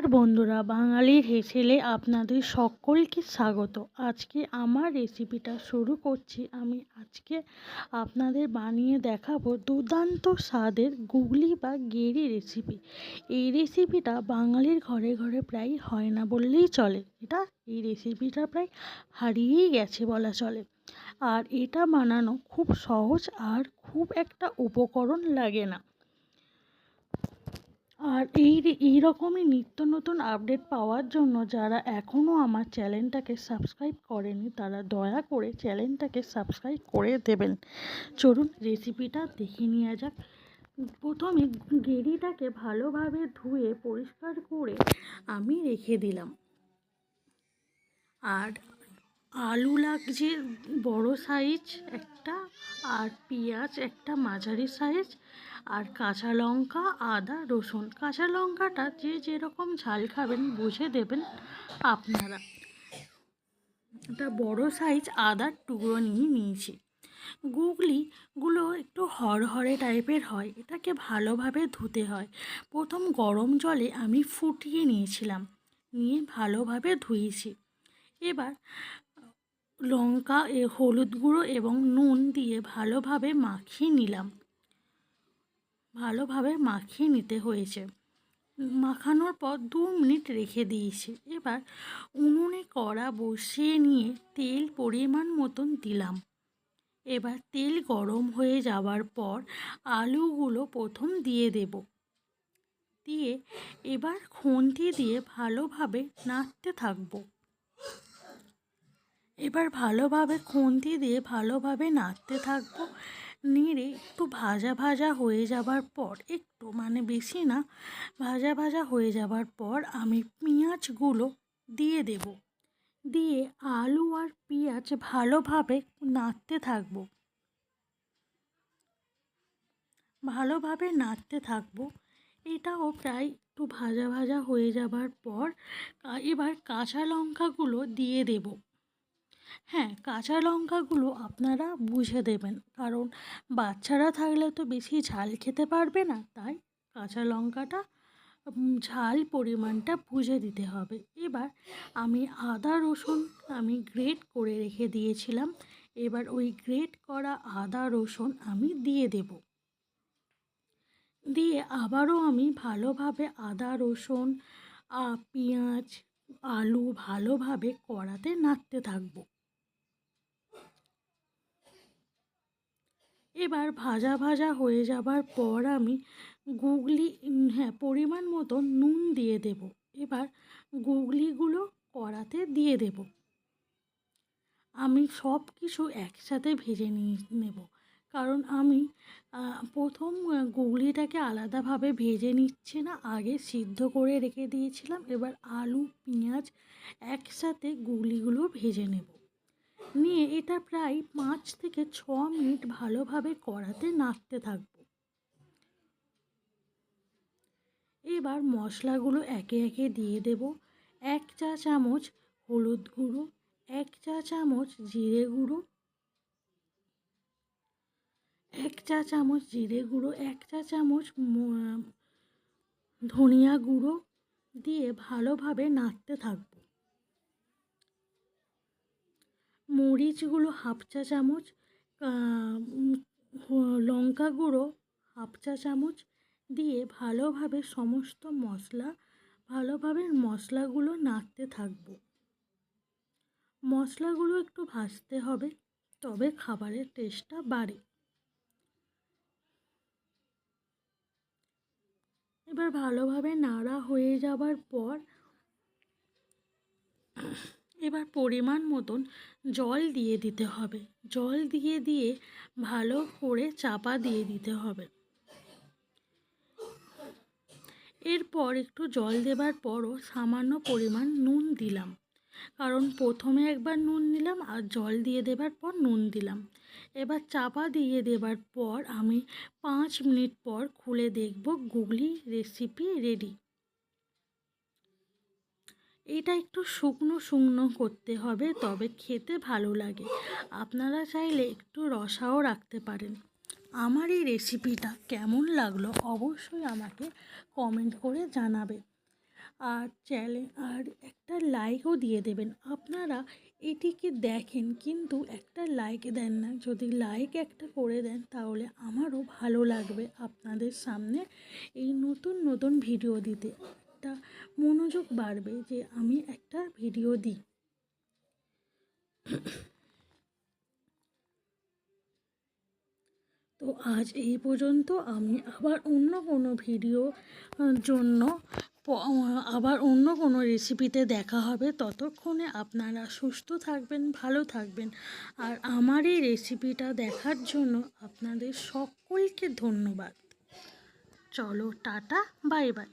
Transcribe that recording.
নমস্কার বন্ধুরা, বাঙালির হেসেলে আপনাদের সকলকে স্বাগত। আজকে আমার রেসিপিটা শুরু করছি। আমি আজকে আপনাদের বানিয়ে দেখাবো দুর্দান্ত স্বাদের গুগলি বা গেরি রেসিপি। এই রেসিপিটা বাঙালির ঘরে ঘরে প্রায় হয় না বললেই চলে। এই রেসিপিটা প্রায় হারিয়েই গেছে বলা চলে। আর এটা বানানো খুব সহজ আর খুব একটা উপকরণ লাগে না। আর এই রকমই নিত্য নতুন আপডেট পাওয়ার জন্য যারা এখনও আমার চ্যানেলটাকে সাবস্ক্রাইব করেনি তারা দয়া করে চ্যানেলটাকে সাবস্ক্রাইব করে দেবেন। চলুন রেসিপিটা দেখে নেওয়া যাক। প্রথমে গেরিটাকে ভালোভাবে ধুয়ে পরিষ্কার করে আমি রেখে দিলাম। আর আলু লাগছে বড় সাইজ একটা, আর পেঁয়াজ একটা মাঝারি সাইজ, আর কাঁচা লঙ্কা, আদা, রসুন। কাঁচা লঙ্কাটা যে যেরকম ঝাল খাবেন বুঝে দেবেন আপনারা। একটা বড় সাইজ আদার টুকরো নিয়েছি। গুগলিগুলো একটু হরহরে টাইপের হয়, এটাকে ভালোভাবে ধুতে হয়। প্রথম গরম জলে আমি ফুটিয়ে নিয়েছিলাম, নিয়ে ভালোভাবে ধুয়েছি। এবার লঙ্কা, হলুদ গুঁড়ো এবং নুন দিয়ে ভালোভাবে মাখিয়ে নিতে হয়েছে। মাখানোর পর 2 মিনিট রেখে দিয়েছি। এবার উনুনে কড়া বসিয়ে নিয়ে তেল পরিমাণ মতন দিলাম। এবার তেল গরম হয়ে যাওয়ার পর আলুগুলো প্রথম দিয়ে দেব। দিয়ে এবার খুন্তি দিয়ে ভালোভাবে নাড়তে থাকবো। নেড়ে একটু ভাজা ভাজা হয়ে যাবার পর, একটু বেশি না, ভাজা ভাজা হয়ে যাবার পর আমি পেঁয়াজগুলো দিয়ে দেব। দিয়ে আলু আর পেঁয়াজ ভালোভাবে নাড়তে থাকবো। এটাও প্রায় একটু ভাজা ভাজা হয়ে যাবার পর এবার কাঁচা লঙ্কাগুলো দিয়ে দেব। হ্যাঁ, কাঁচা লঙ্কাগুলো আপনারা বুঝে দেবেন, কারণ বাচ্চারা থাকলে তো বেশি ঝাল খেতে পারবে না, তাই কাঁচা লঙ্কাটা ঝাল পরিমাণটা বুঝে দিতে হবে। এবার আমি আদা রসুন গ্রেট করে রেখে দিয়েছিলাম। এবার ওই গ্রেট করা আদা রসুন আমি দিয়ে দেব। দিয়ে আবারও আমি ভালোভাবে আদা রসুন, পেঁয়াজ, আলু ভালোভাবে কড়াতে নাড়তে থাকবো। এবার ভাজা ভাজা হয়ে যাবার পর আমি পরিমাণ মতো নুন দিয়ে দেব। এবার গুগলিগুলো কড়াতে দিয়ে দেব। আমি সব কিছু একসাথে ভেজে নেব, কারণ আমি প্রথম গুগলিটাকে আলাদাভাবে ভেজে নিচ্ছি না, আগে সিদ্ধ করে রেখে দিয়েছিলাম। এবার আলু পেঁয়াজ একসাথে গুগলিগুলো ভেজে নেব। নিয়ে এটা প্রায় 5 থেকে 6 মিনিট ভালোভাবে কড়াতে নাড়তে থাকবো। এবার মশলাগুলো একে একে দিয়ে দেব। 1 চা চামচ হলুদ গুঁড়ো, 1 চা চামচ জিরে গুঁড়ো, 1 চা চামচ জিরে গুঁড়ো, 1 চা চামচ ধনিয়া গুঁড়ো দিয়ে ভালোভাবে নাড়তে থাকবো। মরিচগুলো 1/2 চা চামচ, লঙ্কা গুঁড়ো 1/2 চা চামচ দিয়ে ভালোভাবে মশলাগুলো নাড়তে থাকবো। মশলাগুলো একটু ভাজতে হবে, তবে খাবারের টেস্টটা বাড়ে। এবার ভালোভাবে নাড়া হয়ে যাবার পর এবার পরিমাণ মতন জল দিয়ে দিতে হবে। জল দিয়ে ভালো করে চাপা দিয়ে দিতে হবে। এরপর একটু জল দেবার পরও সামান্য পরিমাণ নুন দিলাম, কারণ প্রথমে একবার নুন দিলাম আর জল দিয়ে দেবার পর নুন দিলাম। এবার চাপা দিয়ে দেবার পর আমি 5 মিনিট পর খুলে দেখব গুগলি রেসিপি রেডি। এটা একটু শুকনো শুকনো করতে হবে, তবে খেতে ভালো লাগে। আপনারা চাইলে একটু রসাও রাখতে পারেন। আমার এই রেসিপিটা কেমন লাগলো অবশ্যই আমাকে কমেন্ট করে জানাবে। আর একটা লাইকও দিয়ে দেবেন। আপনারা এটিকে দেখেন কিন্তু একটা লাইক দেন না। যদি লাইক একটা করে দেন তাহলে আমারও ভালো লাগবে আপনাদের সামনে এই নতুন নতুন ভিডিও দিতে। একটা মনোযোগ বাড়বে যে আমি একটা ভিডিও দিই। তো আজ এই পর্যন্ত। আমি আবার অন্য কোনো ভিডিও জন্য আবার অন্য কোনো রেসিপিতে দেখা হবে। ততক্ষণে আপনারা সুস্থ থাকবেন, ভালো থাকবেন। আর আমার এই রেসিপিটা দেখার জন্য আপনাদের সকলকে ধন্যবাদ। চলো টাটা, বাই বাই।